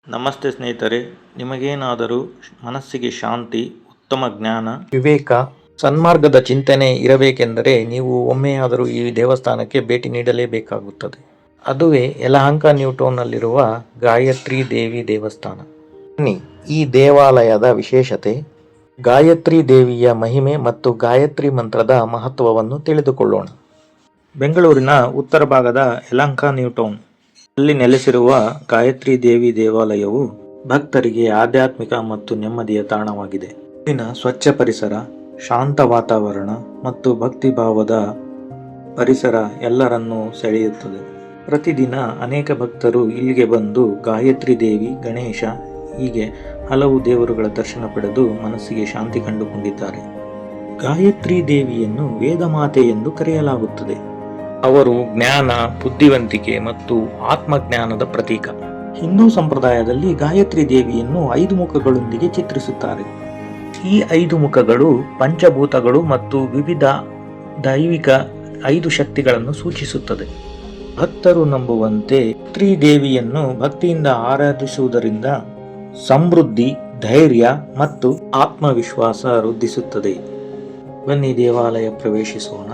ನಮಸ್ತೆ ಸ್ನೇಹಿತರೆ, ನಿಮಗೇನಾದರೂ ಮನಸ್ಸಿಗೆ ಶಾಂತಿ, ಉತ್ತಮ ಜ್ಞಾನ, ವಿವೇಕ, ಸನ್ಮಾರ್ಗದ ಚಿಂತನೆ ಇರಬೇಕೆಂದರೆ ನೀವು ಒಮ್ಮೆಯಾದರೂ ಈ ದೇವಸ್ಥಾನಕ್ಕೆ ಭೇಟಿ ನೀಡಲೇಬೇಕಾಗುತ್ತದೆ. ಅದುವೇ ಯಲಹಂಕ ನ್ಯೂಟೌನ್ನಲ್ಲಿರುವ ಗಾಯತ್ರಿ ದೇವಿ ದೇವಸ್ಥಾನ. ಬನ್ನಿ, ಈ ದೇವಾಲಯದ ವಿಶೇಷತೆ, ಗಾಯತ್ರಿ ದೇವಿಯ ಮಹಿಮೆ ಮತ್ತು ಗಾಯತ್ರಿ ಮಂತ್ರದ ಮಹತ್ವವನ್ನು ತಿಳಿದುಕೊಳ್ಳೋಣ. ಬೆಂಗಳೂರಿನ ಉತ್ತರ ಭಾಗದ ಯಲಹಂಕ ನ್ಯೂಟೌನ್ ಅಲ್ಲಿ ನೆಲೆಸಿರುವ ಗಾಯತ್ರಿ ದೇವಿ ದೇವಾಲಯವು ಭಕ್ತರಿಗೆ ಆಧ್ಯಾತ್ಮಿಕ ಮತ್ತು ನೆಮ್ಮದಿಯ ತಾಣವಾಗಿದೆ. ಇಲ್ಲಿನ ಸ್ವಚ್ಛ ಪರಿಸರ, ಶಾಂತ ವಾತಾವರಣ ಮತ್ತು ಭಕ್ತಿ ಭಾವದ ಪರಿಸರ ಎಲ್ಲರನ್ನೂ ಸೆಳೆಯುತ್ತದೆ. ಪ್ರತಿದಿನ ಅನೇಕ ಭಕ್ತರು ಇಲ್ಲಿಗೆ ಬಂದು ಗಾಯತ್ರಿ ದೇವಿ, ಗಣೇಶ ಹೀಗೆ ಹಲವು ದೇವರುಗಳ ದರ್ಶನ ಪಡೆದು ಮನಸ್ಸಿಗೆ ಶಾಂತಿ ಕಂಡುಕೊಂಡಿದ್ದಾರೆ. ಗಾಯತ್ರಿ ದೇವಿಯನ್ನು ವೇದಮಾತೆ ಎಂದು ಕರೆಯಲಾಗುತ್ತದೆ. ಅವರು ಜ್ಞಾನ, ಬುದ್ಧಿವಂತಿಕೆ ಮತ್ತು ಆತ್ಮಜ್ಞಾನದ ಪ್ರತೀಕ. ಹಿಂದೂ ಸಂಪ್ರದಾಯದಲ್ಲಿ ಗಾಯತ್ರಿ ದೇವಿಯನ್ನು 5 ಮುಖಗಳೊಂದಿಗೆ ಚಿತ್ರಿಸುತ್ತಾರೆ. ಈ 5 ಮುಖಗಳು ಪಂಚಭೂತಗಳು ಮತ್ತು ವಿವಿಧ ದೈವಿಕ 5 ಶಕ್ತಿಗಳನ್ನು ಸೂಚಿಸುತ್ತದೆ. ಭಕ್ತರು ನಂಬುವಂತೆ ಗಾಯತ್ರಿ ದೇವಿಯನ್ನು ಭಕ್ತಿಯಿಂದ ಆರಾಧಿಸುವುದರಿಂದ ಸಮೃದ್ಧಿ, ಧೈರ್ಯ ಮತ್ತು ಆತ್ಮವಿಶ್ವಾಸ ವೃದ್ಧಿಸುತ್ತದೆ. ಬನ್ನಿ ದೇವಾಲಯ ಪ್ರವೇಶಿಸೋಣ.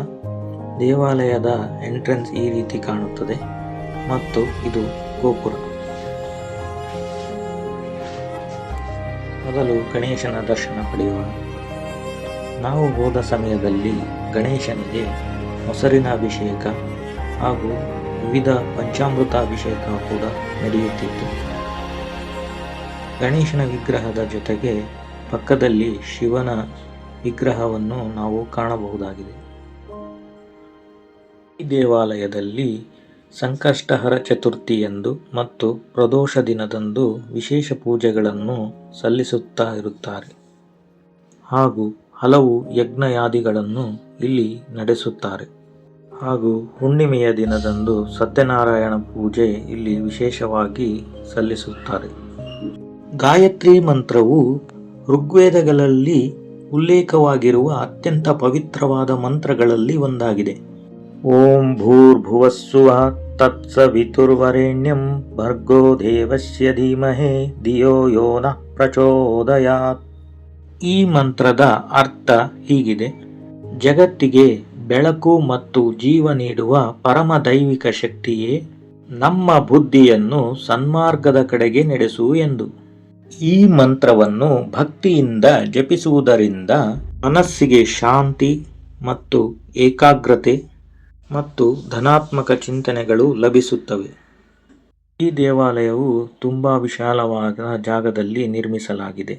ದೇವಾಲಯದ ಎಂಟ್ರೆನ್ಸ್ ಈ ರೀತಿ ಕಾಣುತ್ತದೆ ಮತ್ತು ಇದು ಗೋಪುರ. ಮೊದಲು ಗಣೇಶನ ದರ್ಶನ ಪಡೆಯೋಣ. ನಾವು ಹೋದ ಸಮಯದಲ್ಲಿ ಗಣೇಶನಿಗೆ ಮೊಸರಿನ ಅಭಿಷೇಕ ಹಾಗೂ ವಿವಿಧ ಪಂಚಾಮೃತ ಅಭಿಷೇಕ ಕೂಡ ನಡೆಯುತ್ತಿತ್ತು. ಗಣೇಶನ ವಿಗ್ರಹದ ಜೊತೆಗೆ ಪಕ್ಕದಲ್ಲಿ ಶಿವನ ವಿಗ್ರಹವನ್ನು ನಾವು ಕಾಣಬಹುದಾಗಿದೆ. ಈ ದೇವಾಲಯದಲ್ಲಿ ಸಂಕಷ್ಟಹರ ಚತುರ್ಥಿಯಂದು ಮತ್ತು ಪ್ರದೋಷ ದಿನದಂದು ವಿಶೇಷ ಪೂಜೆಗಳನ್ನು ಸಲ್ಲಿಸುತ್ತಾ ಇರುತ್ತಾರೆ ಹಾಗೂ ಹಲವು ಯಜ್ಞಯಾದಿಗಳನ್ನು ಇಲ್ಲಿ ನಡೆಸುತ್ತಾರೆ. ಹಾಗೂ ಹುಣ್ಣಿಮೆಯ ದಿನದಂದು ಸತ್ಯನಾರಾಯಣ ಪೂಜೆ ಇಲ್ಲಿ ವಿಶೇಷವಾಗಿ ಸಲ್ಲಿಸುತ್ತಾರೆ. ಗಾಯತ್ರಿ ಮಂತ್ರವು ಋಗ್ವೇದಗಳಲ್ಲಿ ಉಲ್ಲೇಖವಾಗಿರುವ ಅತ್ಯಂತ ಪವಿತ್ರವಾದ ಮಂತ್ರಗಳಲ್ಲಿ ಒಂದಾಗಿದೆ. ಓಂ ಭೂರ್ಭುವಸ್ಸುವಃ ತತ್ಸವಿತುರ್ವರೆಣ್ಯಂ ಭರ್ಗೋ ದೇವಸ್ಯ ಧೀಮಹಿ ಧಿಯೋ ಯೋ ನಃ ಪ್ರಚೋದಯಾತ್. ಈ ಮಂತ್ರದ ಅರ್ಥ ಹೀಗಿದೆ: ಜಗತ್ತಿಗೆ ಬೆಳಕು ಮತ್ತು ಜೀವ ನೀಡುವ ಪರಮ ದೈವಿಕ ಶಕ್ತಿಯೇ, ನಮ್ಮ ಬುದ್ಧಿಯನ್ನು ಸನ್ಮಾರ್ಗದ ಕಡೆಗೆ ನಡೆಸು ಎಂದು. ಈ ಮಂತ್ರವನ್ನು ಭಕ್ತಿಯಿಂದ ಜಪಿಸುವುದರಿಂದ ಮನಸ್ಸಿಗೆ ಶಾಂತಿ ಮತ್ತು ಏಕಾಗ್ರತೆ ಮತ್ತು ಧನಾತ್ಮಕ ಚಿಂತನೆಗಳು ಲಭಿಸುತ್ತವೆ. ಈ ದೇವಾಲಯವು ತುಂಬಾ ವಿಶಾಲವಾದ ಜಾಗದಲ್ಲಿ ನಿರ್ಮಿಸಲಾಗಿದೆ.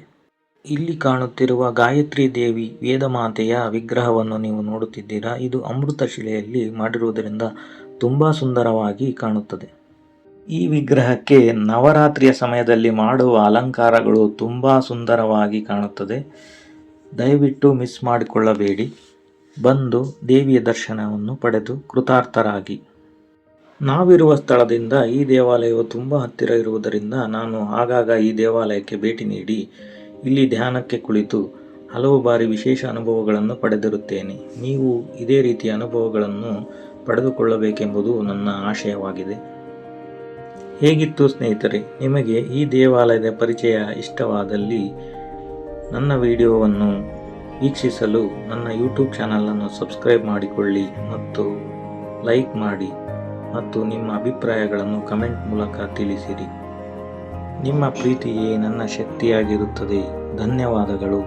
ಇಲ್ಲಿ ಕಾಣುತ್ತಿರುವ ಗಾಯತ್ರಿ ದೇವಿ ವೇದಮಾತೆಯ ವಿಗ್ರಹವನ್ನು ನೀವು ನೋಡುತ್ತಿದ್ದೀರಾ. ಇದು ಅಮೃತ ಶಿಲೆಯಲ್ಲಿ ಮಾಡಿರುವುದರಿಂದ ತುಂಬಾ ಸುಂದರವಾಗಿ ಕಾಣುತ್ತದೆ. ಈ ವಿಗ್ರಹಕ್ಕೆ ನವರಾತ್ರಿಯ ಸಮಯದಲ್ಲಿ ಮಾಡುವ ಅಲಂಕಾರಗಳು ತುಂಬಾ ಸುಂದರವಾಗಿ ಕಾಣುತ್ತದೆ. ದಯವಿಟ್ಟು ಮಿಸ್ ಮಾಡಿಕೊಳ್ಳಬೇಡಿ. ಬಂದು ದೇವಿಯ ದರ್ಶನವನ್ನು ಪಡೆದು ಕೃತಾರ್ಥರಾಗಿ. ನಾವಿರುವ ಸ್ಥಳದಿಂದ ಈ ದೇವಾಲಯವು ತುಂಬ ಹತ್ತಿರ ಇರುವುದರಿಂದ ನಾನು ಆಗಾಗ ಈ ದೇವಾಲಯಕ್ಕೆ ಭೇಟಿ ನೀಡಿ ಇಲ್ಲಿ ಧ್ಯಾನಕ್ಕೆ ಕುಳಿತು ಹಲವು ಬಾರಿ ವಿಶೇಷ ಅನುಭವಗಳನ್ನು ಪಡೆದಿರುತ್ತೇನೆ. ನೀವು ಇದೇ ರೀತಿಯ ಅನುಭವಗಳನ್ನು ಪಡೆದುಕೊಳ್ಳಬೇಕೆಂಬುದು ನನ್ನ ಆಶಯವಾಗಿದೆ. ಹೇಗಿತ್ತು ಸ್ನೇಹಿತರೆ? ನಿಮಗೆ ಈ ದೇವಾಲಯದ ಪರಿಚಯ ಇಷ್ಟವಾದಲ್ಲಿ ನನ್ನ ವಿಡಿಯೋವನ್ನು ವೀಕ್ಷಿಸಲು ನನ್ನ ಯೂಟ್ಯೂಬ್ ಚಾನಲನ್ನು ಸಬ್ಸ್ಕ್ರೈಬ್ ಮಾಡಿಕೊಳ್ಳಿ ಮತ್ತು ಲೈಕ್ ಮಾಡಿ ಮತ್ತು ನಿಮ್ಮ ಅಭಿಪ್ರಾಯಗಳನ್ನು ಕಮೆಂಟ್ ಮೂಲಕ ತಿಳಿಸಿರಿ. ನಿಮ್ಮ ಪ್ರೀತಿಯೇ ನನ್ನ ಶಕ್ತಿಯಾಗಿರುತ್ತದೆ. ಧನ್ಯವಾದಗಳು.